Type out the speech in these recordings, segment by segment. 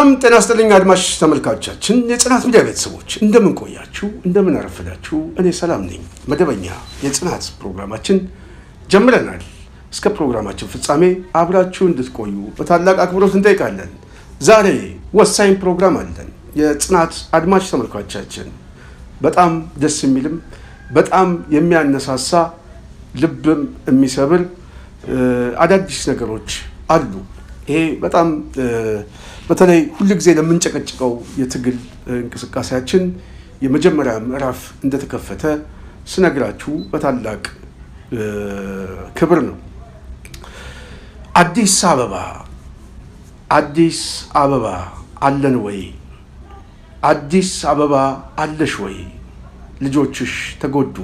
ሰላም ጤና ይስጥልኝ አድማጭ ተመልካቾቻችን የጽናት ሚዲያ ቤተሰቦች እንደምን ቆያችሁ እንደምን አረፈዳችሁ እኔ ሰላም ነኝ መደበኛ የጽናት ፕሮግራማችን ጀምረናል እስከ ፕሮግራማችን ፍጻሜ አብራችሁ እንድትቆዩ በታላቅ አክብሮት እንጠይቃለን ዛሬ ወሳኝ ፕሮግራም አለን የጽናት አድማጭ ተመልካቾቻችን በጣም ደስ የሚልም በጣም የሚያነሳሳ ልብም የሚሰብር አዳዲስ ነገሮች አሉ ይሄ በጣም በተለይ ሁሉ ጊዜ ለምንጨቀጭቀው የትግል እንቅስቃሴያችን የመጀመሪያ ምዕራፍ እንደተከፈተ ስነግራችሁ በታላቅ ክብር ነው አዲስ አበባ አለን ወይ አዲስ አበባ አለሽ ወይ ልጆችሽ ተጎዱ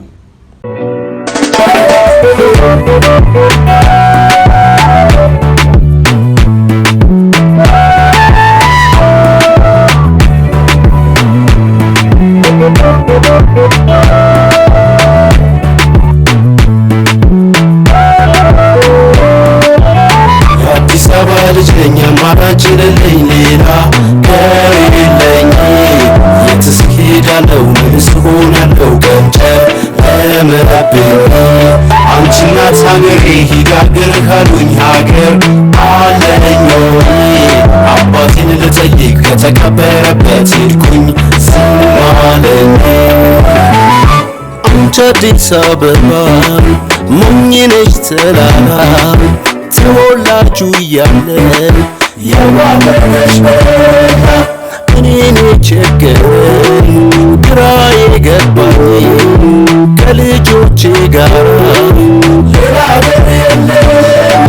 አዲስ አበባ ልጅ ነኝ አማራጭልኝ ሌላ ከሌለኝ የትስ ሄዳለሁ ምንስ ሆናለሁ ቀንጨለመብኝ አንቺ እናት ሀገሬ ሂጋግር ካሉኝ ሀገር አለኝ አባቴን ልጠይቅ ከተቀበረበት ሄድኩኝ ዝም አለኝ አንቺ አዲስ አበባ ሞኝ ነሽ ተላላ ተወላችሁ እያለን የዋለሽ በላ እኔን የቸገረኝ ግራ የገባኝ ከልጆቼ ጋር ሌላ ሀገር የለኝ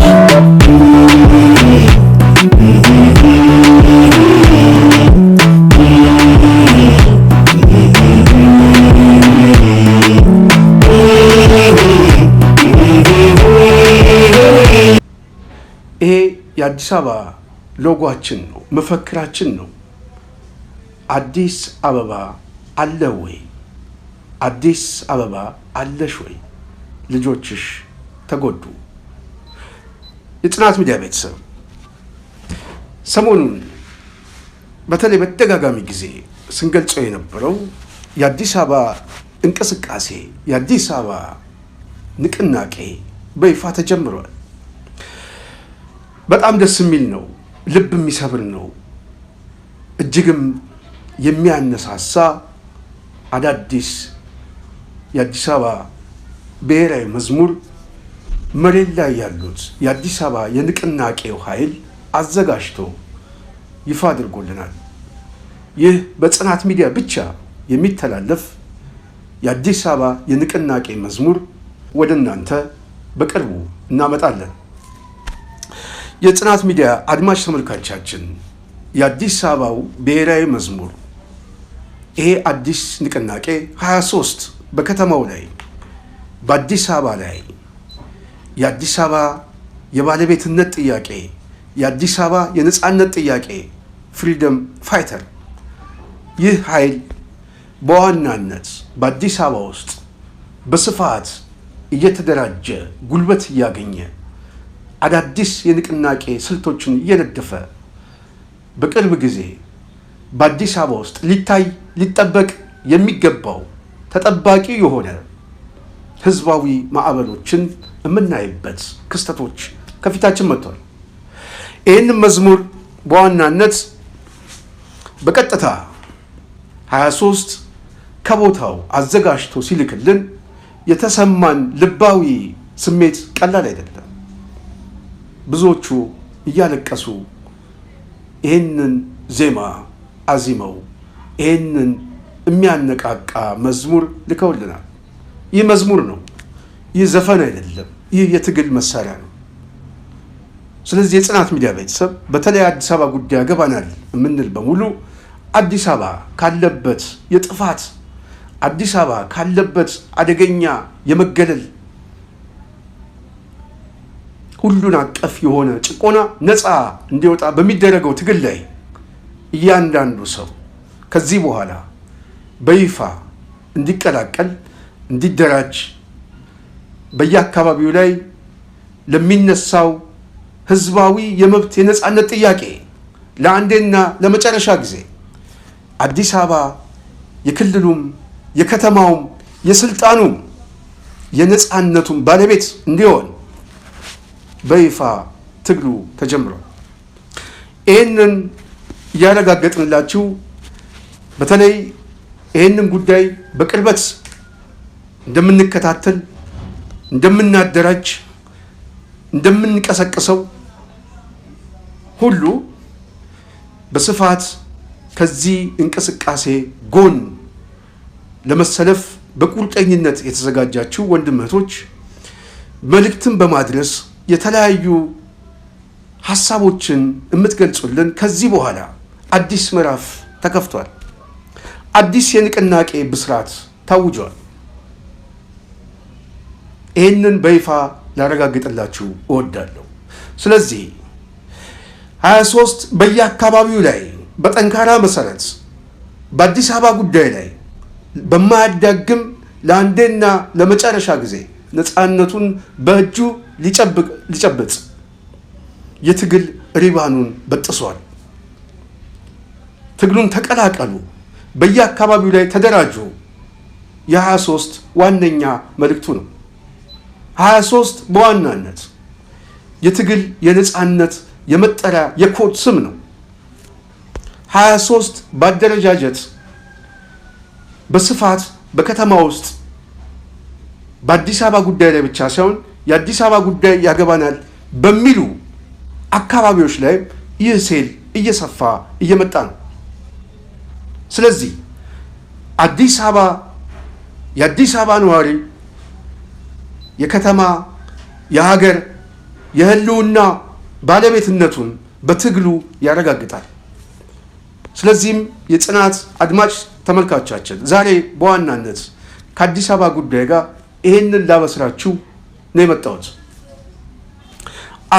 ይሄ የአዲስ አበባ ሎጎአችን ነው መፈክራችን ነው አዲስ አበባ አለ ወይ አዲስ አበባ አለሽ ወይ ልጆችሽ ተጎዱ የጽናት ሚዲያ ቤተሰብ ሰሞኑን በተለይ በተደጋጋሚ ጊዜ ስንገልጸው የነበረው የአዲስ አበባ እንቅስቃሴ የአዲስ አበባ ንቅናቄ በይፋ ተጀምሯል በጣም ደስ የሚል ነው ልብ የሚሰብር ነው እጅግም የሚያነሳሳ አዳዲስ የአዲስ አበባ ብሔራዊ መዝሙር መሬት ላይ ያሉት የአዲስ አበባ የንቅናቄው ኃይል አዘጋጅቶ ይፋ አድርጎልናል ይህ በጽናት ሚዲያ ብቻ የሚተላለፍ የአዲስ አበባ የንቅናቄ መዝሙር ወደ እናንተ በቅርቡ እናመጣለን የጽናት ሚዲያ አድማጭ ተመልካቾቻችን የአዲስ አበባው ብሔራዊ መዝሙር ይሄ አዲስ ንቅናቄ 23 በከተማው ላይ በአዲስ አበባ ላይ የአዲስ አበባ የባለቤትነት ጥያቄ የአዲስ አበባ የነፃነት ጥያቄ ፍሪደም ፋይተር ይህ ኃይል በዋናነት በአዲስ አበባ ውስጥ በስፋት እየተደራጀ ጉልበት እያገኘ አዳዲስ የንቅናቄ ስልቶችን እየነደፈ በቅርብ ጊዜ በአዲስ አበባ ውስጥ ሊጠበቅ የሚገባው ተጠባቂ የሆነ ህዝባዊ ማዕበሎችን የምናይበት ክስተቶች ከፊታችን መጥቷል ይህንን መዝሙር በዋናነት በቀጥታ 23 ከቦታው አዘጋጅቶ ሲልክልን የተሰማን ልባዊ ስሜት ቀላል አይደለም ብዙዎቹ እያለቀሱ ይህንን ዜማ አዚመው ይህንን የሚያነቃቃ መዝሙር ልከውልናል ይህ መዝሙር ነው ይህ ዘፈን አይደለም ይህ የትግል መሳሪያ ነው ስለዚህ የጽናት ሚዲያ ቤተሰብ በተለይ አዲስ አበባ ጉዳይ ያገባናል የምንል በሙሉ አዲስ አበባ ካለበት የጥፋት አዲስ አበባ ካለበት አደገኛ የመገለል ሁሉን አቀፍ የሆነ ጭቆና ነፃ እንዲወጣ በሚደረገው ትግል ላይ እያንዳንዱ ሰው ከዚህ በኋላ በይፋ እንዲቀላቀል እንዲደራጅ በየአካባቢው ላይ ለሚነሳው ህዝባዊ የመብት የነፃነት ጥያቄ ለአንዴና ለመጨረሻ ጊዜ አዲስ አበባ የክልሉም የከተማውም የስልጣኑም የነፃነቱም ባለቤት እንዲሆን በይፋ ትግሉ ተጀምሯል። ይህንን እያረጋገጥንላችሁ በተለይ ይህንን ጉዳይ በቅርበት እንደምንከታተል፣ እንደምናደራጅ፣ እንደምንቀሰቅሰው ሁሉ በስፋት ከዚህ እንቅስቃሴ ጎን ለመሰለፍ በቁርጠኝነት የተዘጋጃችሁ ወንድም እህቶች መልእክትን በማድረስ የተለያዩ ሐሳቦችን የምትገልጹልን ከዚህ በኋላ አዲስ ምዕራፍ ተከፍቷል። አዲስ የንቅናቄ ብስራት ታውጇል። ይህንን በይፋ ላረጋግጥላችሁ እወዳለሁ። ስለዚህ 23 በየአካባቢው ላይ በጠንካራ መሰረት በአዲስ አበባ ጉዳይ ላይ በማያዳግም ለአንዴና ለመጨረሻ ጊዜ ነፃነቱን በእጁ ሊጨብጥ የትግል ሪባኑን በጥሷል። ትግሉን ተቀላቀሉ፣ በየአካባቢው ላይ ተደራጁ። የ23 ዋነኛ መልእክቱ ነው። 23 በዋናነት የትግል የነፃነት የመጠሪያ የኮድ ስም ነው። 23 በአደረጃጀት በስፋት በከተማ ውስጥ በአዲስ አበባ ጉዳይ ላይ ብቻ ሳይሆን የአዲስ አበባ ጉዳይ ያገባናል በሚሉ አካባቢዎች ላይ ይህ ሴል እየሰፋ እየመጣ ነው። ስለዚህ አዲስ አበባ የአዲስ አበባ ነዋሪ የከተማ የሀገር የህልውና ባለቤትነቱን በትግሉ ያረጋግጣል። ስለዚህም የጽናት አድማጭ ተመልካቾቻችን ዛሬ በዋናነት ከአዲስ አበባ ጉዳይ ጋር ይህንን ላበስራችሁ ነው የመጣሁት።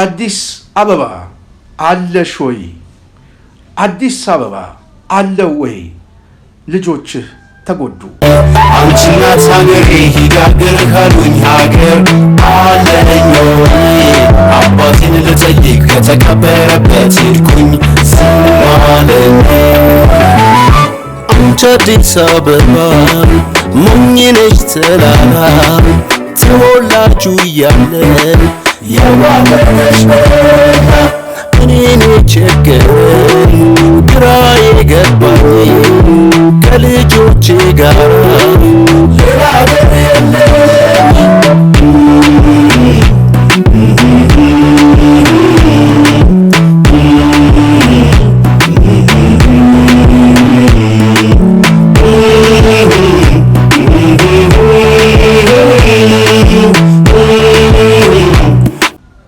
አዲስ አበባ አለሽ ወይ? አዲስ አበባ አለው ወይ? ልጆችህ ተጎዱ። አንቺ ናት ሀገሬ ሂጋገር ካሉኝ ሀገር አለኝ ወይ? አባቴን ልጠይቅ ከተቀበረበት ሄድኩኝ ስማለኝ። አንቺ አዲስ አበባ ሞኝ ነሽ ተላላ ተወላችሁ እያለን የዋለሽ እኔን የቸገረኝ ግራ የገባኝ ከልጆቼ ጋር ሌላ ሀገር የለኝ።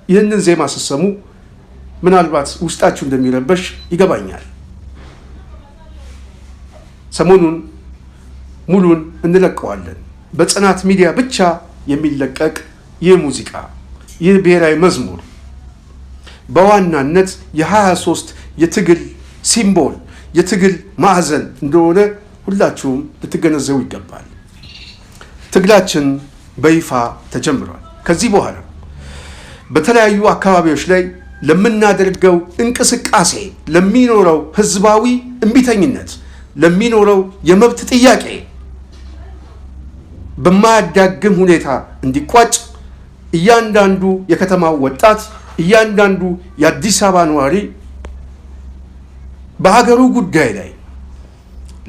ይህንን ዜማ ስትሰሙ ምናልባት ውስጣችሁ እንደሚረበሽ ይገባኛል። ሰሞኑን ሙሉን እንለቀዋለን። በጽናት ሚዲያ ብቻ የሚለቀቅ ይህ ሙዚቃ፣ ይህ ብሔራዊ መዝሙር በዋናነት የ23 የትግል ሲምቦል የትግል ማዕዘን እንደሆነ ሁላችሁም ልትገነዘቡ ይገባል። ትግላችን በይፋ ተጀምሯል። ከዚህ በኋላ በተለያዩ አካባቢዎች ላይ ለምናደርገው እንቅስቃሴ ለሚኖረው ህዝባዊ እምቢተኝነት ለሚኖረው የመብት ጥያቄ በማያዳግም ሁኔታ እንዲቋጭ እያንዳንዱ የከተማው ወጣት እያንዳንዱ የአዲስ አበባ ነዋሪ በሀገሩ ጉዳይ ላይ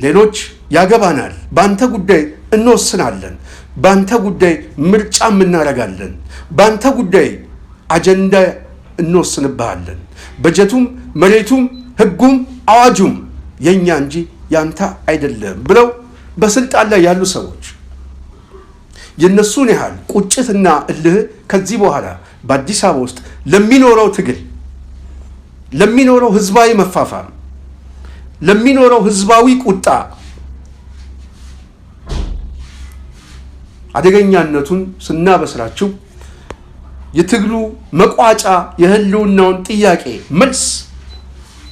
ሌሎች ያገባናል፣ በአንተ ጉዳይ እንወስናለን፣ በአንተ ጉዳይ ምርጫም እናደርጋለን፣ በአንተ ጉዳይ አጀንዳ እንወስንብሃለን፣ በጀቱም መሬቱም ህጉም አዋጁም የኛ እንጂ ያንተ አይደለም ብለው በስልጣን ላይ ያሉ ሰዎች የነሱን ያህል ቁጭትና እልህ ከዚህ በኋላ በአዲስ አበባ ውስጥ ለሚኖረው ትግል ለሚኖረው ህዝባዊ መፋፋም ለሚኖረው ህዝባዊ ቁጣ አደገኛነቱን ስናበስራችሁ የትግሉ መቋጫ የህልውናውን ጥያቄ መልስ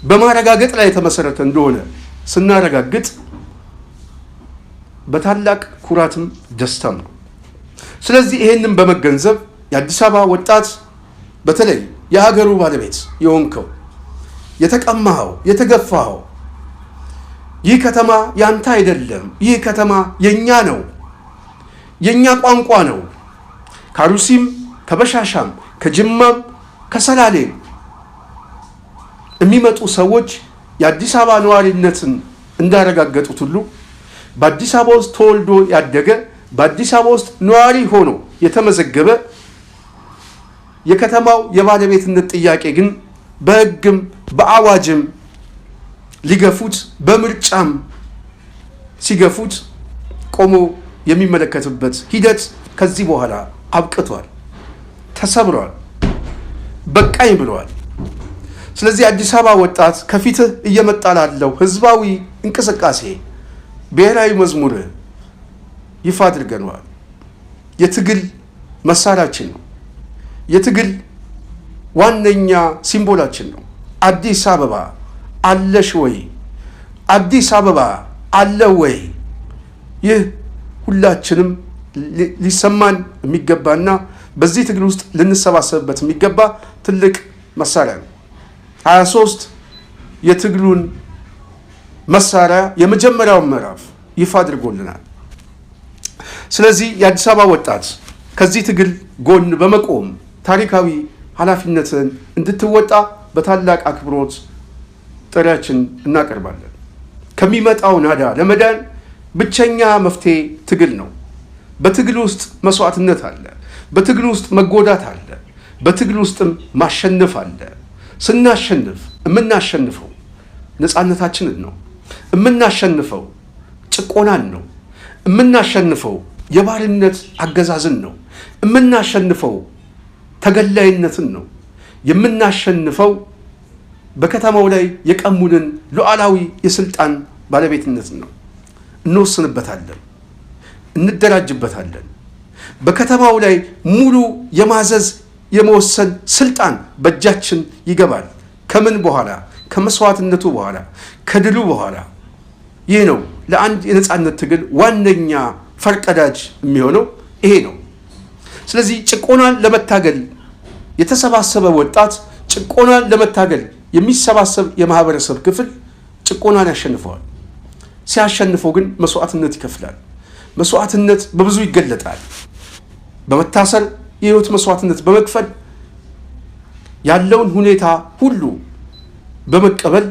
በማረጋገጥ ላይ የተመሰረተ እንደሆነ ስናረጋግጥ በታላቅ ኩራትም ደስታም ነው። ስለዚህ ይሄንን በመገንዘብ የአዲስ አበባ ወጣት በተለይ የሀገሩ ባለቤት የሆንከው የተቀማኸው የተገፋኸው ይህ ከተማ ያንተ አይደለም፣ ይህ ከተማ የኛ ነው፣ የኛ ቋንቋ ነው። ከአሩሲም ከበሻሻም ከጅማም ከሰላሌም የሚመጡ ሰዎች የአዲስ አበባ ነዋሪነትን እንዳረጋገጡት ሁሉ በአዲስ አበባ ውስጥ ተወልዶ ያደገ በአዲስ አበባ ውስጥ ነዋሪ ሆኖ የተመዘገበ የከተማው የባለቤትነት ጥያቄ ግን በሕግም በአዋጅም ሊገፉት በምርጫም ሲገፉት ቆሞ የሚመለከትበት ሂደት ከዚህ በኋላ አብቅቷል፣ ተሰብሯል፣ በቃኝ ብለዋል። ስለዚህ አዲስ አበባ ወጣት ከፊትህ እየመጣ ላለው ህዝባዊ እንቅስቃሴ ብሔራዊ መዝሙር ይፋ አድርገነዋል። የትግል መሳሪያችን ነው። የትግል ዋነኛ ሲምቦላችን ነው። አዲስ አበባ አለሽ ወይ? አዲስ አበባ አለ ወይ? ይህ ሁላችንም ሊሰማን የሚገባና በዚህ ትግል ውስጥ ልንሰባሰብበት የሚገባ ትልቅ መሳሪያ ነው። 23 የትግሉን መሳሪያ የመጀመሪያውን ምዕራፍ ይፋ አድርጎልናል። ስለዚህ የአዲስ አበባ ወጣት ከዚህ ትግል ጎን በመቆም ታሪካዊ ኃላፊነትን እንድትወጣ በታላቅ አክብሮት ጥሪያችን እናቀርባለን። ከሚመጣው ናዳ ለመዳን ብቸኛ መፍትሄ ትግል ነው። በትግል ውስጥ መስዋዕትነት አለ። በትግል ውስጥ መጎዳት አለ። በትግል ውስጥም ማሸነፍ አለ። ስናሸንፍ የምናሸንፈው ነፃነታችንን ነው። የምናሸንፈው ጭቆናን ነው። የምናሸንፈው የባርነት አገዛዝን ነው። የምናሸንፈው ተገላይነትን ነው። የምናሸንፈው በከተማው ላይ የቀሙንን ሉዓላዊ የስልጣን ባለቤትነትን ነው። እንወስንበታለን፣ እንደራጅበታለን። በከተማው ላይ ሙሉ የማዘዝ የመወሰን ስልጣን በእጃችን ይገባል። ከምን በኋላ? ከመስዋዕትነቱ በኋላ፣ ከድሉ በኋላ። ይህ ነው ለአንድ የነፃነት ትግል ዋነኛ ፈርቀዳጅ የሚሆነው ይሄ ነው። ስለዚህ ጭቆናን ለመታገል የተሰባሰበ ወጣት፣ ጭቆናን ለመታገል የሚሰባሰብ የማህበረሰብ ክፍል ጭቆናን ያሸንፈዋል። ሲያሸንፈው ግን መስዋዕትነት ይከፍላል። መስዋዕትነት በብዙ ይገለጣል። በመታሰር የህይወት መስዋዕትነት በመክፈል ያለውን ሁኔታ ሁሉ በመቀበል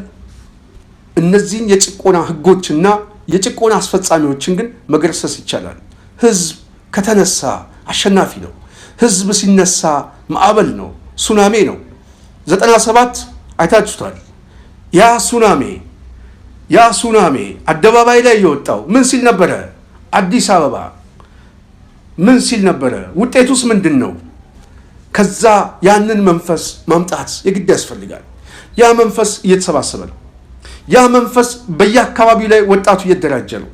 እነዚህን የጭቆና ህጎችና የጭቆና አስፈጻሚዎችን ግን መገርሰስ ይቻላል። ህዝብ ከተነሳ አሸናፊ ነው። ህዝብ ሲነሳ ማዕበል ነው፣ ሱናሜ ነው። 97 አይታችሁታል። ያ ሱናሜ አደባባይ ላይ የወጣው ምን ሲል ነበረ? አዲስ አበባ ምን ሲል ነበረ? ውጤቱስ ምንድን ነው? ከዛ ያንን መንፈስ ማምጣት የግድ ያስፈልጋል። ያ መንፈስ እየተሰባሰበ ነው። ያ መንፈስ በየአካባቢው ላይ ወጣቱ እየተደራጀ ነው።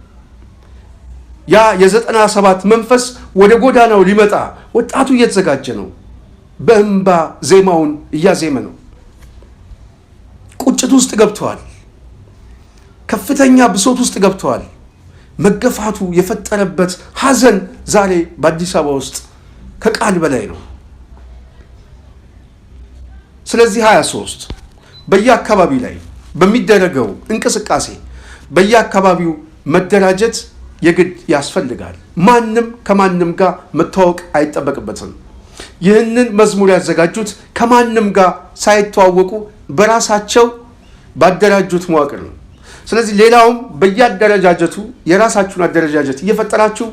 ያ የ97 መንፈስ ወደ ጎዳናው ሊመጣ ወጣቱ እየተዘጋጀ ነው። በእንባ ዜማውን እያዜመ ነው። ቁጭት ውስጥ ገብተዋል። ከፍተኛ ብሶት ውስጥ ገብተዋል። መገፋቱ የፈጠረበት ሐዘን ዛሬ በአዲስ አበባ ውስጥ ከቃል በላይ ነው። ስለዚህ 23 በየአካባቢው ላይ በሚደረገው እንቅስቃሴ በየአካባቢው መደራጀት የግድ ያስፈልጋል። ማንም ከማንም ጋር መተዋወቅ አይጠበቅበትም። ይህንን መዝሙር ያዘጋጁት ከማንም ጋር ሳይተዋወቁ በራሳቸው ባደራጁት መዋቅር ነው። ስለዚህ ሌላውም በየአደረጃጀቱ የራሳችሁን አደረጃጀት እየፈጠራችሁ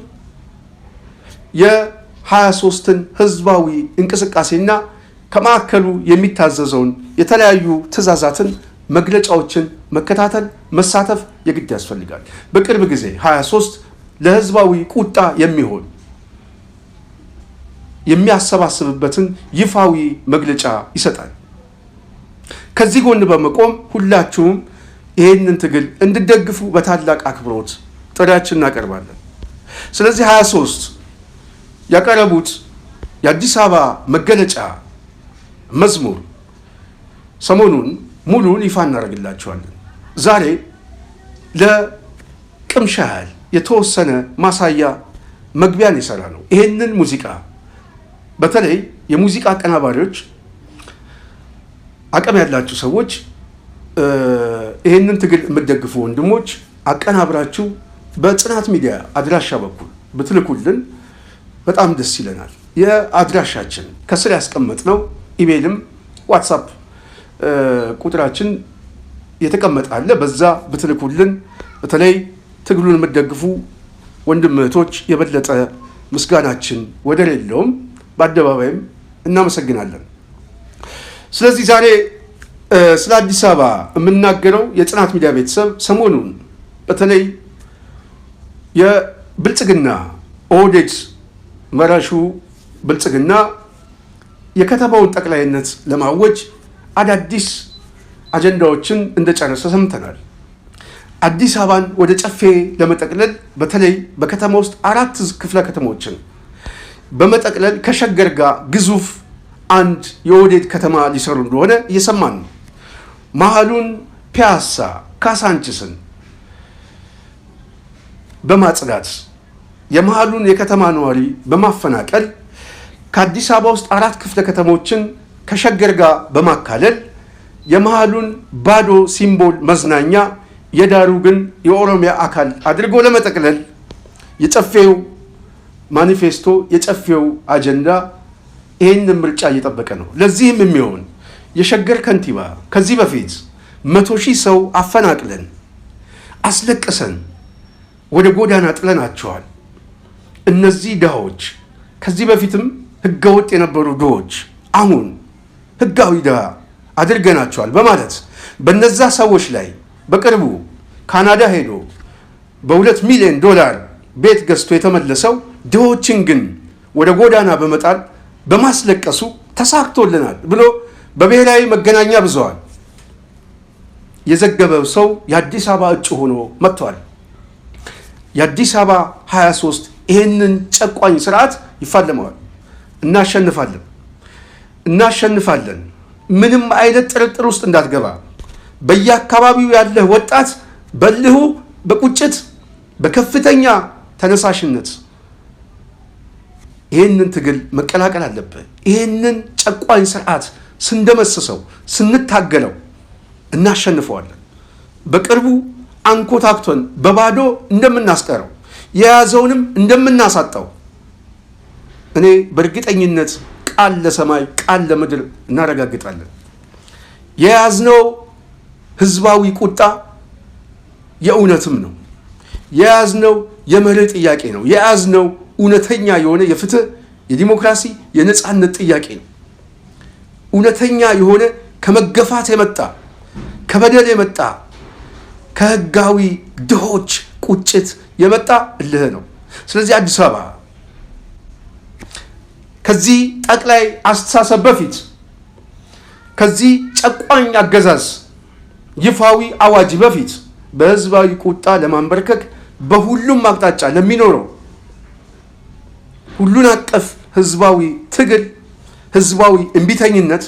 የ23ን ህዝባዊ እንቅስቃሴና ከማዕከሉ የሚታዘዘውን የተለያዩ ትዕዛዛትን፣ መግለጫዎችን መከታተል፣ መሳተፍ የግድ ያስፈልጋል። በቅርብ ጊዜ 23 ለህዝባዊ ቁጣ የሚሆን የሚያሰባስብበትን ይፋዊ መግለጫ ይሰጣል። ከዚህ ጎን በመቆም ሁላችሁም ይህንን ትግል እንድደግፉ በታላቅ አክብሮት ጥሪያችን እናቀርባለን። ስለዚህ 23 ያቀረቡት የአዲስ አበባ መገለጫ መዝሙር ሰሞኑን ሙሉን ይፋ እናደርግላችኋለን። ዛሬ ለቅምሻ ያህል የተወሰነ ማሳያ መግቢያን የሰራ ነው። ይህንን ሙዚቃ በተለይ የሙዚቃ አቀናባሪዎች፣ አቅም ያላችሁ ሰዎች ይህንን ትግል የምትደግፉ ወንድሞች አቀናብራችሁ በጽናት ሚዲያ አድራሻ በኩል ብትልኩልን በጣም ደስ ይለናል። የአድራሻችን ከስር ያስቀመጥነው ኢሜይልም ዋትሳፕ ቁጥራችን የተቀመጠ አለ። በዛ ብትልኩልን በተለይ ትግሉን የምትደግፉ ወንድም እህቶች የበለጠ ምስጋናችን ወደር የለውም፣ በአደባባይም እናመሰግናለን። ስለዚህ ዛሬ ስለ አዲስ አበባ የምናገረው የጽናት ሚዲያ ቤተሰብ ሰሞኑን በተለይ የብልጽግና ኦህዴድ መራሹ ብልጽግና የከተማውን ጠቅላይነት ለማወጅ አዳዲስ አጀንዳዎችን እንደጨረሰ ሰምተናል። አዲስ አበባን ወደ ጨፌ ለመጠቅለል በተለይ በከተማ ውስጥ 4 ክፍለ ከተሞችን በመጠቅለል ከሸገር ጋር ግዙፍ አንድ የኦህዴድ ከተማ ሊሰሩ እንደሆነ እየሰማን ነው። መሀሉን ፒያሳ፣ ካሳንችስን በማጽዳት የመሀሉን የከተማ ነዋሪ በማፈናቀል ከአዲስ አበባ ውስጥ 4 ክፍለ ከተሞችን ከሸገር ጋር በማካለል የመሀሉን ባዶ ሲምቦል መዝናኛ የዳሩ ግን የኦሮሚያ አካል አድርጎ ለመጠቅለል የጨፌው ማኒፌስቶ የጨፌው አጀንዳ ይህንን ምርጫ እየጠበቀ ነው። ለዚህም የሚሆን የሸገር ከንቲባ ከዚህ በፊት 100,000 ሰው አፈናቅለን አስለቅሰን ወደ ጎዳና ጥለናቸዋል። እነዚህ ድሃዎች ከዚህ በፊትም ህገወጥ የነበሩ ድሆች አሁን ህጋዊ ድሃ አድርገናቸዋል በማለት በነዛ ሰዎች ላይ በቅርቡ ካናዳ ሄዶ $2 ሚሊዮን ቤት ገዝቶ የተመለሰው ድሆችን ግን ወደ ጎዳና በመጣል በማስለቀሱ ተሳክቶልናል ብሎ በብሔራዊ መገናኛ ብዙሃን የዘገበው ሰው የአዲስ አበባ እጩ ሆኖ መጥቷል። የአዲስ አበባ 23 ይህንን ጨቋኝ ስርዓት ይፋለመዋል። እናሸንፋለን። ምንም አይነት ጥርጥር ውስጥ እንዳትገባ። በየአካባቢው ያለህ ወጣት በልሁ በቁጭት በከፍተኛ ተነሳሽነት ይህንን ትግል መቀላቀል አለብህ። ይህንን ጨቋኝ ስርዓት ስንደመስሰው ስንታገለው እናሸንፈዋለን። በቅርቡ አንኮታክቶን በባዶ እንደምናስቀረው የያዘውንም እንደምናሳጣው እኔ በእርግጠኝነት ቃል ለሰማይ ቃል ለምድር እናረጋግጣለን። የያዝነው ህዝባዊ ቁጣ የእውነትም ነው። የያዝነው የመርህ ጥያቄ ነው። የያዝነው እውነተኛ የሆነ የፍትህ፣ የዲሞክራሲ፣ የነፃነት ጥያቄ ነው። እውነተኛ የሆነ ከመገፋት የመጣ ከበደል የመጣ ከህጋዊ ድሆች ቁጭት የመጣ እልህ ነው። ስለዚህ አዲስ አበባ ከዚህ ጠቅላይ አስተሳሰብ በፊት ከዚህ ጨቋኝ አገዛዝ ይፋዊ አዋጅ በፊት በህዝባዊ ቁጣ ለማንበርከክ በሁሉም አቅጣጫ ለሚኖረው ሁሉን አቀፍ ህዝባዊ ትግል፣ ህዝባዊ እምቢተኝነት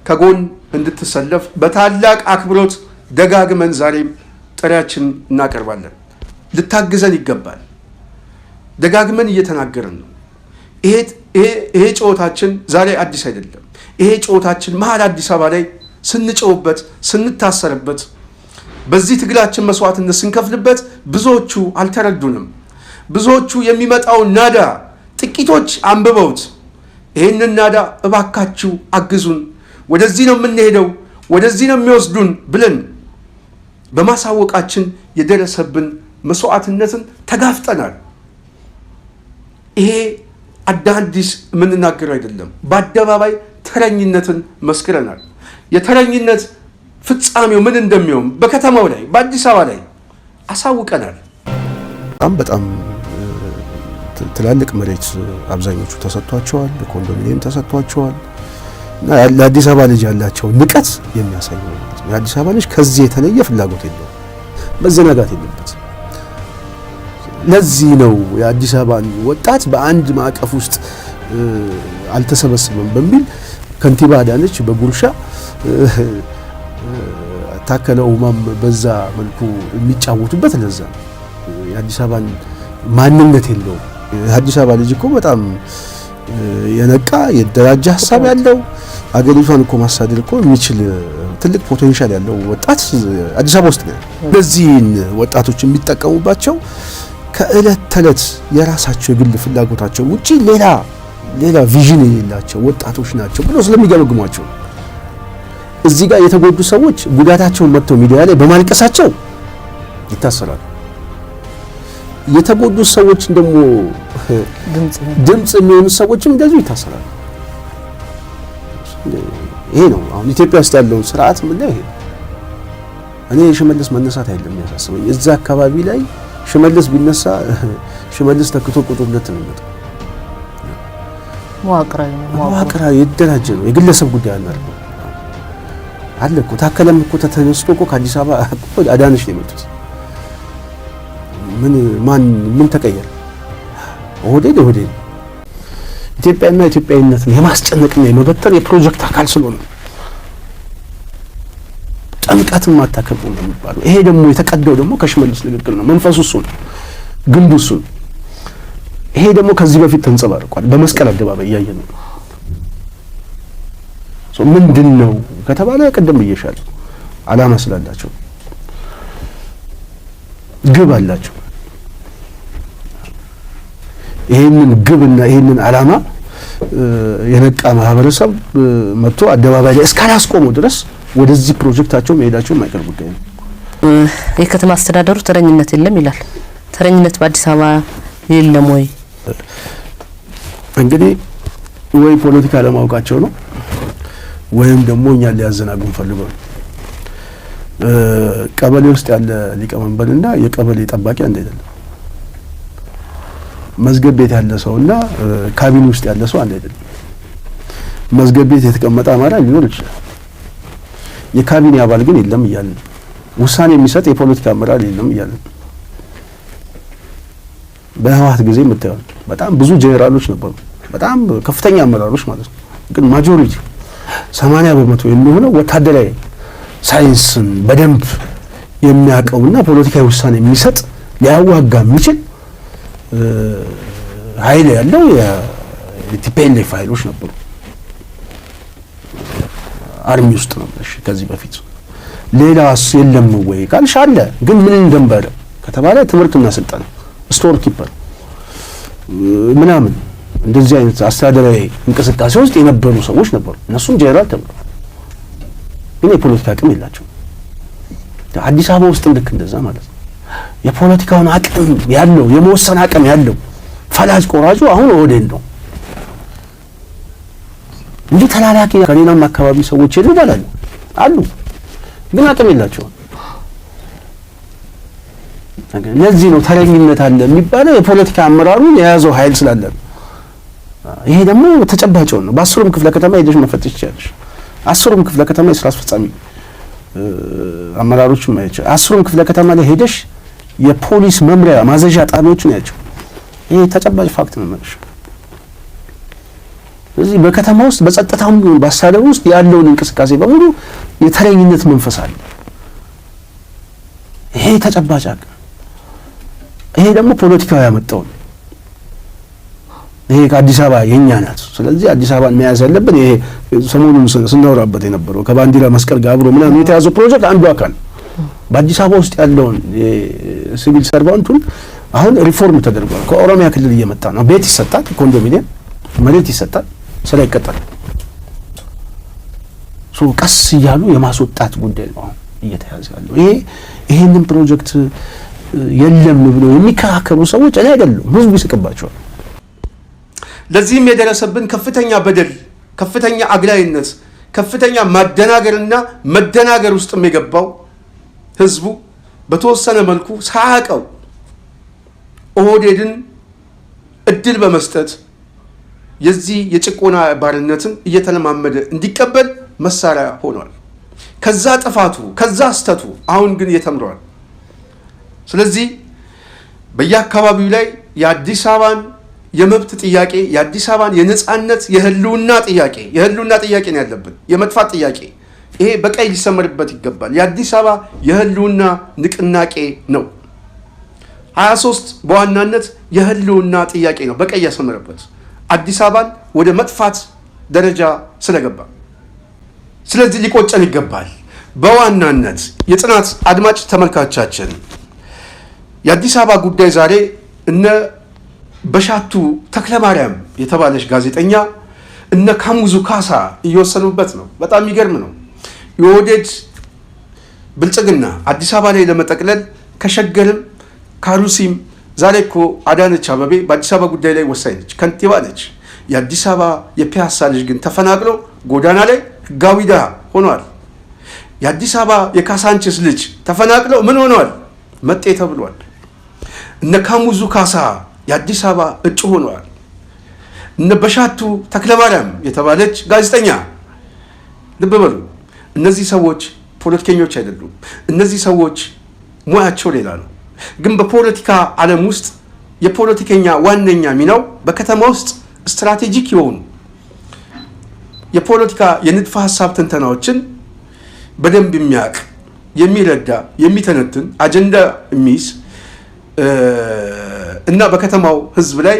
ከጎን እንድትሰለፍ በታላቅ አክብሮት ደጋግመን ዛሬም ጥሪያችን እናቀርባለን። ልታግዘን ይገባል። ደጋግመን እየተናገርን ነው። ይሄ ጨዋታችን ዛሬ አዲስ አይደለም። ይሄ ጨዋታችን መሀል አዲስ አበባ ላይ ስንጨውበት ስንታሰርበት በዚህ ትግላችን መስዋዕትነት ስንከፍልበት ብዙዎቹ አልተረዱንም። ብዙዎቹ የሚመጣውን ናዳ ጥቂቶች አንብበውት ይህንን ናዳ እባካችሁ አግዙን፣ ወደዚህ ነው የምንሄደው፣ ወደዚህ ነው የሚወስዱን ብለን በማሳወቃችን የደረሰብን መስዋዕትነትን ተጋፍጠናል። ይሄ አዳዲስ የምንናገረው አይደለም። በአደባባይ ተረኝነትን መስክረናል። የተረኝነት ፍጻሜው ምን እንደሚሆን በከተማው ላይ በአዲስ አበባ ላይ አሳውቀናል። በጣም ትላልቅ መሬት አብዛኞቹ ተሰጥቷቸዋል፣ ኮንዶሚኒየም ተሰጥቷቸዋል። እና ለአዲስ አበባ ልጅ ያላቸው ንቀት የሚያሳይ ነው ማለት ነው። የአዲስ አበባ ልጅ ከዚህ የተለየ ፍላጎት የለውም፣ መዘናጋት የለበት። ለዚህ ነው የአዲስ አበባን ወጣት በአንድ ማዕቀፍ ውስጥ አልተሰበሰበም በሚል ከንቲባ አዳነች በጉርሻ ታከለ ኡማም በዛ መልኩ የሚጫወቱበት። ለዛ የአዲስ አበባን ማንነት የለውም። የአዲስ አበባ ልጅ እኮ በጣም የነቃ የደራጀ ሀሳብ ያለው አገሪቷን እኮ ማሳደድ እኮ የሚችል ትልቅ ፖቴንሻል ያለው ወጣት አዲስ አበባ ውስጥ ነው። ለዚህን ወጣቶች የሚጠቀሙባቸው ከእለት ተለት የራሳቸው የግል ፍላጎታቸው ውጪ ሌላ ቪዥን የሌላቸው ወጣቶች ናቸው ብሎ ስለሚገመግሟቸው እዚህ ጋር የተጎዱ ሰዎች ጉዳታቸውን መጥተው ሚዲያ ላይ በማልቀሳቸው ይታሰራሉ። የተጎዱ ሰዎች ደግሞ ድምጽ የሚሆኑ ሰዎችም እንደዚሁ ይታሰራሉ። ይሄ ነው አሁን ኢትዮጵያ ውስጥ ያለው ስርዓት ምን ላይ እኔ ሽመልስ መነሳት አይደለም የሚያሳስበኝ እዛ አካባቢ ላይ ሽመልስ ቢነሳ ሽመልስ ተክቶ ቁጥር 2 ነው የሚመጣው። መዋቅራዊ የተደራጀ ነው የግለሰብ ጉዳይ አለ እኮ ታከለም እኮ ተነስቶ እኮ ከአዲስ አበባ እኮ አዳነሽ ነው የመጡት። ምን ተቀየረ? ኦህዴድ ኢትዮጵያና ኢትዮጵያዊነትን የማስጨነቅና የመበተን የፕሮጀክት አካል ስለሆነ ጠንቀትም አታከቡ ነው የሚባለው። ይሄ ደግሞ የተቀደው ደግሞ ከሽመልስ ንግግር ነው። መንፈሱ እሱ ነው፣ ግንዱ እሱ ነው። ይሄ ደግሞ ከዚህ በፊት ተንጸባርቋል። በመስቀል አደባባይ እያየን ነው። ምንድን ነው ከተባለ ቅድም ብዬሻለሁ፣ አላማ ስላላቸው ግብ አላቸው። ይሄንን ግብና ይሄንን አላማ የነቃ ማህበረሰብ መጥቶ አደባባይ ላይ እስካላስቆመው ድረስ ወደዚህ ፕሮጀክታቸው መሄዳቸው የማይቀር ጉዳይ ነው። የከተማ አስተዳደሩ ተረኝነት የለም ይላል። ተረኝነት በአዲስ አበባ የለም ወይ? እንግዲህ ወይ ፖለቲካ ለማውቃቸው ነው ወይም ደግሞ እኛ ሊያዘናጉን ፈልገው ነው። ቀበሌ ውስጥ ያለ ሊቀመንበርና የቀበሌ ጠባቂ አንድ አይደለም። መዝገብ ቤት ያለ ሰውና ካቢኔ ውስጥ ያለ ሰው አንድ አይደለም። መዝገብ ቤት የተቀመጠ አማራ ሊኖር ይችላል። የካቢኔ አባል ግን የለም እያልን ውሳኔ የሚሰጥ የፖለቲካ አመራር የለም እያልን በህወሓት ጊዜ የምታየው በጣም ብዙ ጄኔራሎች ነበሩ፣ በጣም ከፍተኛ አመራሮች ማለት ነው። ግን ማጆሪቲ 80% የሚሆነው ወታደራዊ ሳይንስን በደንብ የሚያውቀውና ፖለቲካዊ ውሳኔ የሚሰጥ ሊያዋጋ የሚችል ኃይል ያለው የቲፒኤልኤፍ ኃይሎች ነበሩ። አርሚ ውስጥ ነው። እሺ ከዚህ በፊት ሌላስ የለም ወይ ካልሽ አለ። ግን ምን እንደነበረ ከተባለ ትምህርትና ስልጠና ስቶር ኪፐር ምናምን እንደዚህ አይነት አስተዳደራዊ እንቅስቃሴ ውስጥ የነበሩ ሰዎች ነበሩ። እነሱም ጄኔራል ተብለው ግን የፖለቲካ አቅም የላቸው። አዲስ አበባ ውስጥ ልክ እንደዛ ማለት ነው። የፖለቲካውን አቅም ያለው የመወሰን አቅም ያለው ፈላጭ ቆራጩ አሁን ኦህዴድ ነው እንጂ ተላላኪ ከሌላም አካባቢ ሰዎች አሉ ግን አቅም የላቸውም። ለዚህ ነው ተረኝነት አለ የሚባለው የፖለቲካ አመራሩን የያዘው ኃይል ስላለ። ይሄ ደግሞ ተጨባጭ ነው። በ10ሩም ክፍለ ከተማ ሄደሽ መፈተሽ ይችላልሽ። 10ሩም ክፍለ ከተማ የስራ አስፈጻሚ አመራሮች ማለት 10ሩም ክፍለ ከተማ ላይ ሄደሽ የፖሊስ መምሪያ ማዘዣ ጣቢያዎችን ያቸው። ይሄ ተጨባጭ ፋክት ነው ማለት ነው። ስለዚህ በከተማ ውስጥ በጸጥታው በአስተዳደሩ ውስጥ ያለውን እንቅስቃሴ በሙሉ የተረኝነት መንፈስ አለ። ይሄ ተጨባጭ አለ። ይሄ ደግሞ ፖለቲካው ያመጣው ነው። ይሄ ከአዲስ አበባ የኛ ናት። ስለዚህ አዲስ አበባን መያዝ ያለብን ይሄ ሰሞኑን ስናወራበት የነበረው ከባንዲራ መስቀል ጋር አብሮ ምናምን የተያዘው ፕሮጀክት አንዱ አካል በአዲስ አበባ ውስጥ ያለውን የሲቪል ሰርቫንቱን አሁን ሪፎርም ተደርጓል። ከኦሮሚያ ክልል እየመጣ ነው። ቤት ይሰጣል፣ ኮንዶሚኒየም መሬት ይሰጣል፣ ስራ ይቀጥላል። ቀስ እያሉ የማስወጣት ጉዳይ ነው አሁን እየተያዘ ያለው። ይሄንን ፕሮጀክት የለም ብሎ የሚከራከሩ ሰዎች እኔ አይደሉም፣ ህዝቡ ይስቅባቸዋል። ለዚህም የደረሰብን ከፍተኛ በደል፣ ከፍተኛ አግላይነት፣ ከፍተኛ ማደናገርና መደናገር ውስጥም የገባው ህዝቡ በተወሰነ መልኩ ሳያውቀው ኦህዴድን እድል በመስጠት የዚህ የጭቆና ባርነትን እየተለማመደ እንዲቀበል መሳሪያ ሆኗል። ከዛ ጥፋቱ ከዛ ስተቱ አሁን ግን እየተምሯል። ስለዚህ በየአካባቢው ላይ የአዲስ አበባን የመብት ጥያቄ፣ የአዲስ አበባን የነጻነት የህልውና ጥያቄ ነው ያለብን፣ የመጥፋት ጥያቄ። ይሄ በቀይ ሊሰመርበት ይገባል። የአዲስ አበባ የህልውና ንቅናቄ ነው። 23 በዋናነት የህልውና ጥያቄ ነው በቀይ ያሰመረበት አዲስ አበባን ወደ መጥፋት ደረጃ ስለገባ። ስለዚህ ሊቆጨን ይገባል። በዋናነት የጽናት አድማጭ ተመልካቻችን የአዲስ አበባ ጉዳይ ዛሬ እነ በሻቱ ተክለማርያም የተባለች ጋዜጠኛ እነ ካሙዙ ካሳ እየወሰኑበት ነው። በጣም የሚገርም ነው። የወደድ ብልጽግና አዲስ አበባ ላይ ለመጠቅለል ከሸገርም ካሩሲም ዛሬ እኮ አዳነች አበቤ በአዲስ አበባ ጉዳይ ላይ ወሳኝ ነች፣ ከንቲባ ነች። የአዲስ አበባ የፒያሳ ልጅ ግን ተፈናቅሎ ጎዳና ላይ ህጋዊ ድሃ ሆኗል። የአዲስ አበባ የካሳንችስ ልጅ ተፈናቅለው ምን ሆኗል? መጤ ተብሏል። እነ ካሙዙ ካሳ የአዲስ አበባ እጩ ሆነዋል። እነ በሻቱ ተክለማርያም የተባለች ጋዜጠኛ ልብ በሉ። እነዚህ ሰዎች ፖለቲከኞች አይደሉም። እነዚህ ሰዎች ሙያቸው ሌላ ነው። ግን በፖለቲካ ዓለም ውስጥ የፖለቲከኛ ዋነኛ ሚናው በከተማ ውስጥ ስትራቴጂክ የሆኑ የፖለቲካ የንድፈ ሀሳብ ትንተናዎችን በደንብ የሚያውቅ የሚረዳ፣ የሚተነትን አጀንዳ የሚይዝ እና በከተማው ህዝብ ላይ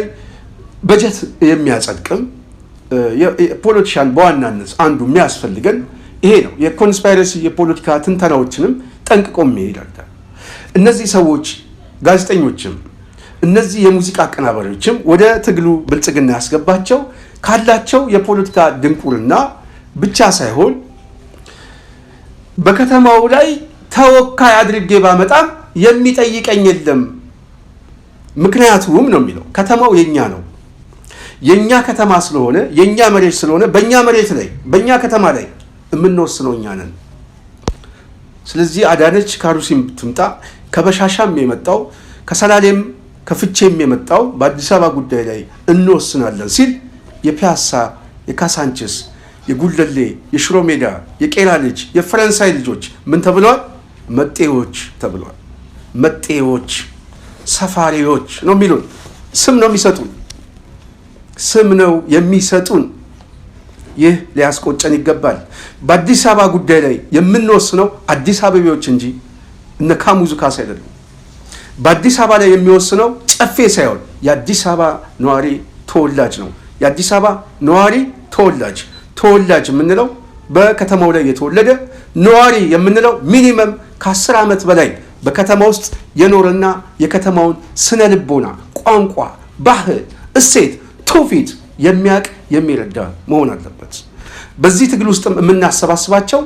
በጀት የሚያጸድቅም ፖለቲሻን በዋናነት አንዱ የሚያስፈልገን ይሄ ነው። የኮንስፓይረሲ የፖለቲካ ትንተናዎችንም ጠንቅቆ የሚሄዳል። እነዚህ ሰዎች ጋዜጠኞችም እነዚህ የሙዚቃ አቀናባሪዎችም ወደ ትግሉ ብልጽግና ያስገባቸው ካላቸው የፖለቲካ ድንቁርና ብቻ ሳይሆን በከተማው ላይ ተወካይ አድርጌ ባመጣም የሚጠይቀኝ የለም። ምክንያቱም ነው የሚለው ከተማው የኛ ነው። የኛ ከተማ ስለሆነ የኛ መሬት ስለሆነ በእኛ መሬት ላይ በእኛ ከተማ ላይ የምንወስነው እኛ ነን። ስለዚህ አዳነች ካሩሲም ትምጣ ከበሻሻም የመጣው ከሰላሌም ከፍቼም የመጣው በአዲስ አበባ ጉዳይ ላይ እንወስናለን ሲል የፒያሳ የካሳንችስ የጉለሌ የሽሮ ሜዳ የቄራ ልጅ የፈረንሳይ ልጆች ምን ተብለዋል? መጤዎች ተብለዋል። መጤዎች ሰፋሪዎች ነው የሚሉን። ስም ነው የሚሰጡን፣ ስም ነው የሚሰጡን። ይህ ሊያስቆጨን ይገባል። በአዲስ አበባ ጉዳይ ላይ የምንወስነው አዲስ አበቤዎች እንጂ እነ ካሙዙ ካሳ አይደሉም። በአዲስ አበባ ላይ የሚወስነው ጨፌ ሳይሆን የአዲስ አበባ ነዋሪ ተወላጅ ነው። የአዲስ አበባ ነዋሪ ተወላጅ የምንለው በከተማው ላይ የተወለደ ነዋሪ የምንለው ሚኒመም ከ10 ዓመት በላይ በከተማ ውስጥ የኖረና የከተማውን ስነ ልቦና፣ ቋንቋ፣ ባህል፣ እሴት፣ ትውፊት የሚያውቅ የሚረዳ መሆን አለበት። በዚህ ትግል ውስጥም የምናሰባስባቸው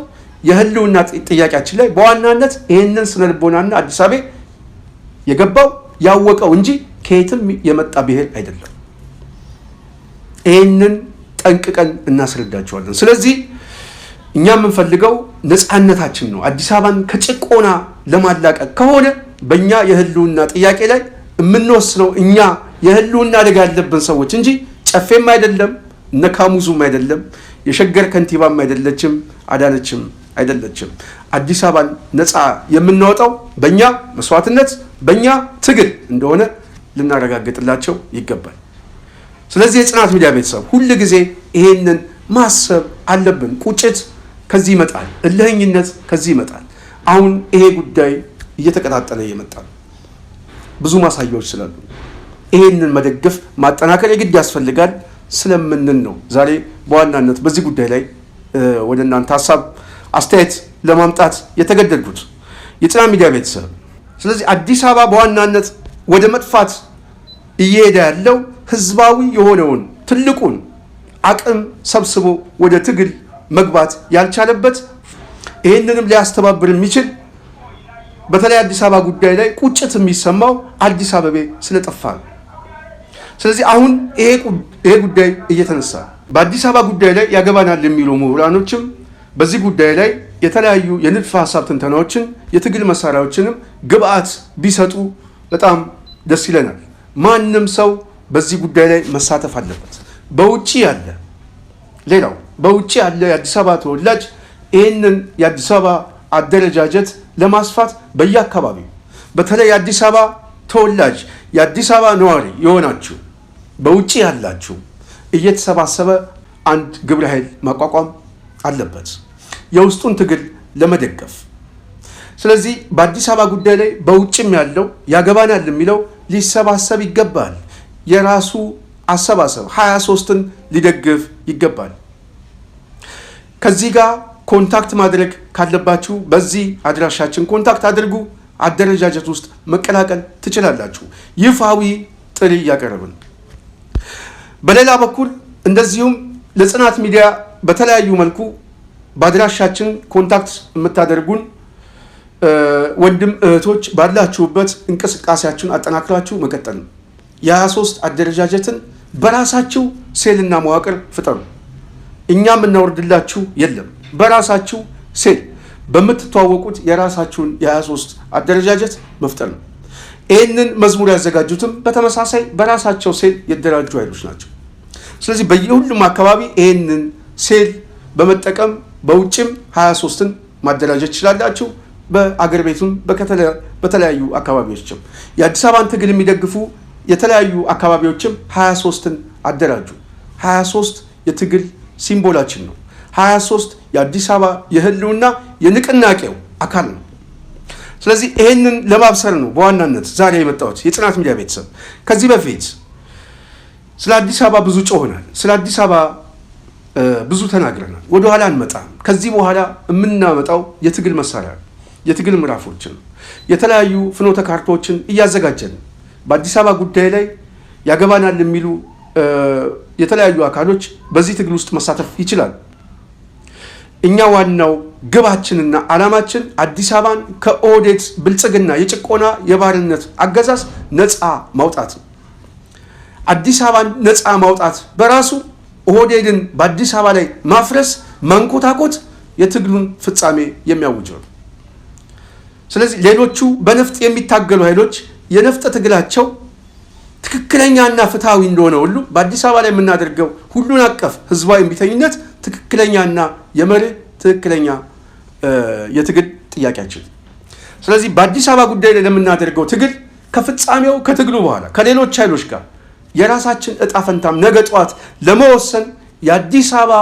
የህልውና ጥያቄያችን ላይ በዋናነት ይህንን ስነ ልቦናና አዲስ አበባ የገባው ያወቀው እንጂ ከየትም የመጣ ብሔር አይደለም። ይህንን ጠንቅቀን እናስረዳቸዋለን። ስለዚህ እኛ የምንፈልገው ነፃነታችን ነው። አዲስ አበባን ከጭቆና ለማላቀቅ ከሆነ በእኛ የህልውና ጥያቄ ላይ የምንወስነው እኛ የህልውና አደጋ ያለብን ሰዎች እንጂ ጨፌም አይደለም፣ እነ ካሙዙም አይደለም፣ የሸገር ከንቲባም አይደለችም፣ አዳነችም አይደለችም። አዲስ አበባን ነፃ የምናወጣው በእኛ መስዋዕትነት በእኛ ትግል እንደሆነ ልናረጋግጥላቸው ይገባል። ስለዚህ የጽናት ሚዲያ ቤተሰብ ሁል ጊዜ ይሄንን ማሰብ አለብን። ቁጭት ከዚህ ይመጣል፣ እልህኝነት ከዚህ ይመጣል። አሁን ይሄ ጉዳይ እየተቀጣጠለ እየመጣ ነው። ብዙ ማሳያዎች ስላሉ ይሄንን መደገፍ ማጠናከር የግድ ያስፈልጋል ስለምንን ነው ዛሬ በዋናነት በዚህ ጉዳይ ላይ ወደ እናንተ ሀሳብ አስተያየት ለማምጣት የተገደድኩት የጽናት ሚዲያ ቤተሰብ። ስለዚህ አዲስ አበባ በዋናነት ወደ መጥፋት እየሄደ ያለው ህዝባዊ የሆነውን ትልቁን አቅም ሰብስቦ ወደ ትግል መግባት ያልቻለበት ይህንንም ሊያስተባብር የሚችል በተለይ አዲስ አበባ ጉዳይ ላይ ቁጭት የሚሰማው አዲስ አበቤ ስለጠፋ ነው። ስለዚህ አሁን ይሄ ጉዳይ እየተነሳ በአዲስ አበባ ጉዳይ ላይ ያገባናል የሚሉ ምሁራኖችም በዚህ ጉዳይ ላይ የተለያዩ የንድፈ ሀሳብ ትንተናዎችን የትግል መሳሪያዎችንም ግብአት ቢሰጡ በጣም ደስ ይለናል። ማንም ሰው በዚህ ጉዳይ ላይ መሳተፍ አለበት። በውጭ ያለ ሌላው በውጭ ያለ የአዲስ አበባ ተወላጅ ይህንን የአዲስ አበባ አደረጃጀት ለማስፋት በየአካባቢው በተለይ የአዲስ አበባ ተወላጅ የአዲስ አበባ ነዋሪ የሆናችሁ በውጭ ያላችሁ እየተሰባሰበ አንድ ግብረ ኃይል ማቋቋም አለበት የውስጡን ትግል ለመደገፍ። ስለዚህ በአዲስ አበባ ጉዳይ ላይ በውጭም ያለው ያገባናል የሚለው ሊሰባሰብ ይገባል። የራሱ አሰባሰብ 23ን ሊደግፍ ይገባል። ከዚህ ጋር ኮንታክት ማድረግ ካለባችሁ በዚህ አድራሻችን ኮንታክት አድርጉ። አደረጃጀት ውስጥ መቀላቀል ትችላላችሁ። ይፋዊ ጥሪ እያቀረብን በሌላ በኩል እንደዚሁም ለጽናት ሚዲያ በተለያዩ መልኩ በአድራሻችን ኮንታክት የምታደርጉን ወንድም እህቶች ባላችሁበት እንቅስቃሴያችሁን አጠናክራችሁ መቀጠል ነው። የ23 አደረጃጀትን በራሳችሁ ሴልና መዋቅር ፍጠሩ። እኛም እናወርድላችሁ የለም። በራሳችሁ ሴል በምትተዋወቁት የራሳችሁን የ23 አደረጃጀት መፍጠር ነው። ይህንን መዝሙር ያዘጋጁትም በተመሳሳይ በራሳቸው ሴል የደራጁ ኃይሎች ናቸው። ስለዚህ በየሁሉም አካባቢ ይህንን ሴል በመጠቀም በውጭም 23ን ማደራጀት ትችላላችሁ። በአገር ቤቱም በተለያዩ አካባቢዎችም የአዲስ አበባን ትግል የሚደግፉ የተለያዩ አካባቢዎችም 23ን አደራጁ። 23 የትግል ሲምቦላችን ነው። 23 የአዲስ አበባ የህልውና የንቅናቄው አካል ነው። ስለዚህ ይህንን ለማብሰር ነው በዋናነት ዛሬ የመጣሁት የጽናት ሚዲያ ቤተሰብ። ከዚህ በፊት ስለ አዲስ አበባ ብዙ ጮኸናል። ስለ አዲስ አበባ ብዙ ተናግረናል። ወደኋላ አንመጣም። ከዚህ በኋላ የምናመጣው የትግል መሳሪያ የትግል ምዕራፎችን የተለያዩ ፍኖተ ካርታዎችን እያዘጋጀን በአዲስ አበባ ጉዳይ ላይ ያገባናል የሚሉ የተለያዩ አካሎች በዚህ ትግል ውስጥ መሳተፍ ይችላል። እኛ ዋናው ግባችንና ዓላማችን አዲስ አበባን ከኦህዴድ ብልጽግና የጭቆና የባርነት አገዛዝ ነፃ ማውጣት ነው። አዲስ አበባን ነፃ ማውጣት በራሱ ኦህዴድን በአዲስ አበባ ላይ ማፍረስ ማንኮታኮት የትግሉን ፍጻሜ የሚያውጅ ነው። ስለዚህ ሌሎቹ በነፍጥ የሚታገሉ ኃይሎች የነፍጥ ትግላቸው ትክክለኛና ፍትሃዊ እንደሆነ ሁሉ በአዲስ አበባ ላይ የምናደርገው ሁሉን አቀፍ ህዝባዊ እምቢተኝነት ትክክለኛና የመርህ ትክክለኛ የትግል ጥያቄያችን። ስለዚህ በአዲስ አበባ ጉዳይ ላይ ለምናደርገው ትግል ከፍጻሜው ከትግሉ በኋላ ከሌሎች ኃይሎች ጋር የራሳችን እጣ ፈንታም ነገ ጠዋት ለመወሰን የአዲስ አበባ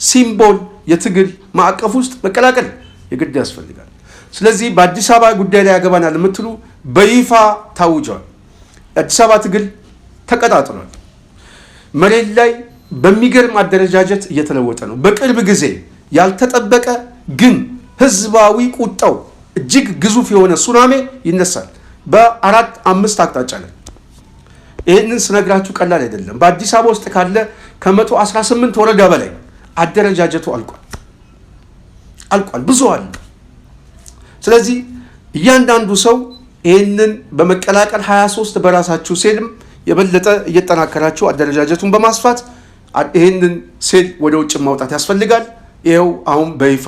ሲምቦል የትግል ማዕቀፍ ውስጥ መቀላቀል የግድ ያስፈልጋል። ስለዚህ በአዲስ አበባ ጉዳይ ላይ ያገባናል የምትሉ በይፋ ታውጇል። የአዲስ አበባ ትግል ተቀጣጥሏል። መሬት ላይ በሚገርም አደረጃጀት እየተለወጠ ነው። በቅርብ ጊዜ ያልተጠበቀ ግን ህዝባዊ ቁጣው እጅግ ግዙፍ የሆነ ሱናሜ ይነሳል በ4-5 አቅጣጫ ላይ። ይህንን ስነግራችሁ ቀላል አይደለም። በአዲስ አበባ ውስጥ ካለ ከ118 ወረዳ በላይ አደረጃጀቱ አልቋል፣ ብዙ አለ። ስለዚህ እያንዳንዱ ሰው ይህንን በመቀላቀል 23 በራሳችሁ ሴልም የበለጠ እየጠናከራችሁ አደረጃጀቱን በማስፋት ይህንን ሴል ወደ ውጭ ማውጣት ያስፈልጋል። ይኸው አሁን በይፋ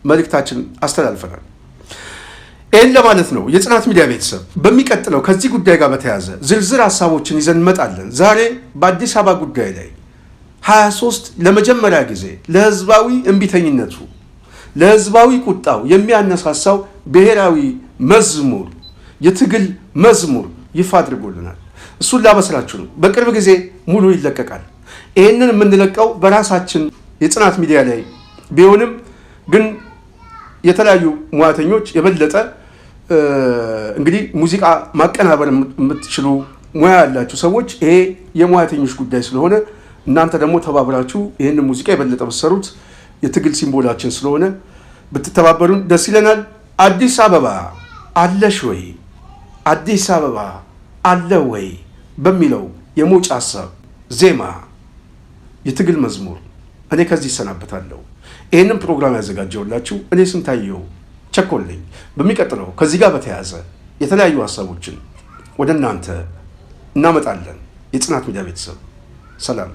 መልእክታችን አስተላልፈናል። ይህን ለማለት ነው የጽናት ሚዲያ ቤተሰብ። በሚቀጥለው ከዚህ ጉዳይ ጋር በተያያዘ ዝርዝር ሀሳቦችን ይዘን እንመጣለን። ዛሬ በአዲስ አበባ ጉዳይ ላይ 23 ለመጀመሪያ ጊዜ ለህዝባዊ እምቢተኝነቱ ለህዝባዊ ቁጣው የሚያነሳሳው ብሔራዊ መዝሙር የትግል መዝሙር ይፋ አድርጎልናል። እሱን ላበስራችሁ ነው። በቅርብ ጊዜ ሙሉ ይለቀቃል። ይህንን የምንለቀው በራሳችን የጽናት ሚዲያ ላይ ቢሆንም ግን የተለያዩ ሙያተኞች የበለጠ እንግዲህ ሙዚቃ ማቀናበር የምትችሉ ሙያ ያላችሁ ሰዎች ይሄ የሙያተኞች ጉዳይ ስለሆነ እናንተ ደግሞ ተባብራችሁ ይህንን ሙዚቃ የበለጠ በሰሩት የትግል ሲምቦላችን ስለሆነ ብትተባበሩን ደስ ይለናል። አዲስ አበባ አለሽ ወይ፣ አዲስ አበባ አለ ወይ በሚለው የመውጫ ሀሳብ ዜማ የትግል መዝሙር እኔ ከዚህ ይሰናበታለሁ። ይህንን ፕሮግራም ያዘጋጀውላችሁ እኔ ስንታየው ቸኮልኝ። በሚቀጥለው ከዚህ ጋር በተያያዘ የተለያዩ ሀሳቦችን ወደ እናንተ እናመጣለን። የጽናት ሚዲያ ቤተሰብ ሰላም።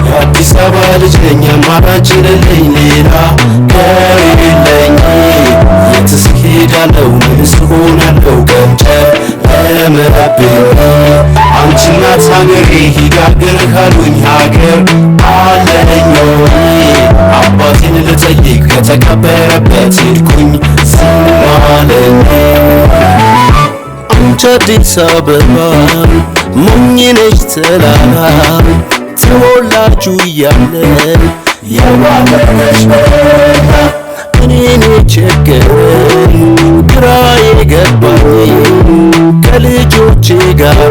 የአዲስ አበባ ልጅ ነኝ የማራችልልኝ ሌላ ከሌለኝ የትስ ሄዳለሁ ምንስ ሆናለሁ ቀንጨለመብኝ አንቺ እናት ሀገሬ ሂጋገር ካሉኝ ሀገር አለኝ አባቴን ልጠይቅ ከተቀበረበት ሄድኩኝ ዝም አለኝ። አንቺ አዲስ አበባ ሞኝ ነሽ ተላላ ተወላጁ እያለ የዋለሽ በረካ እኔን ቸገረኝ ግራ የገባኝ ከልጆቼ ጋር